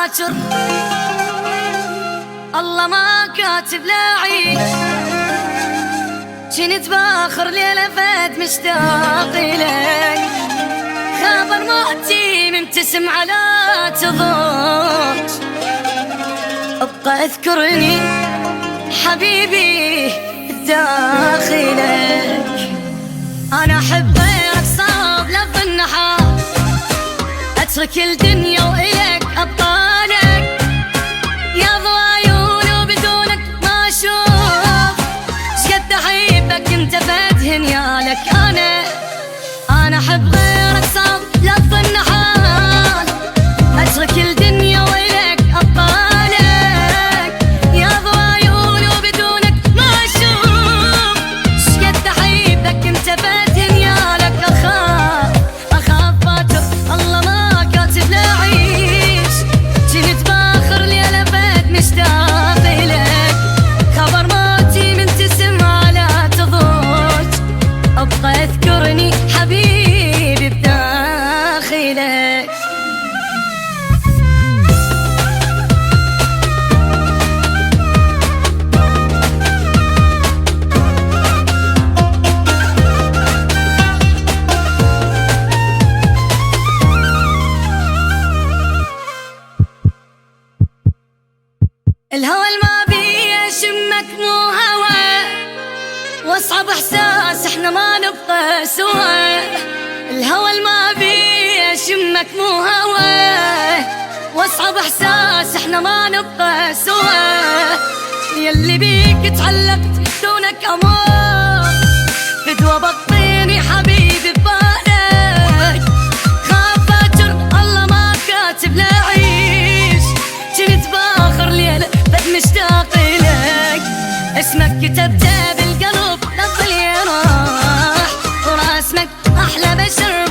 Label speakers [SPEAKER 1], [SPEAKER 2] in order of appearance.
[SPEAKER 1] باكر الله ما كاتب لا عيش. جنت باخر ليلة فات مشتاق إليك، خبر موتي مبتسم على تضوج. ابقى اذكرني حبيبي داخلك، انا احب غيرك صاب لف النحار، اترك الدنيا واليك ابطالك. يا ضوء عيون وبدونك ما اشوف، شقد احبك انت فاتهن يالك. انا احب غيرك صاب لف النحار، اترك الدنيا واليك ابطالك. يا ضوء عيون وبدونك ما اشوف، شقد احبك انت فاتهن يالك. اخاف باكر الله ما كاتب لا عيش. جنت باخر ليلة فات مشتاق إليك، خبر موتي مبتسم على تضوج. ابقى اذكرني حبيبي بداخلك. الهوى الما بيه يشمك مو هوى، واصعب احساس احنا ما نبقى سوا. الهوى الما بيه يشمك مو هوى، واصعب احساس احنا ما نبقى سوا. يلي بيك تعلقت دونك امور، فدوى بطيني حبيبي ببالك. خاف باكر الله ما كاتب لا عيش. جنت باخر ليلة بد مشتاق إليك، اسمك كتبته بالقلب للظل راح، وراسمك أحلى بشر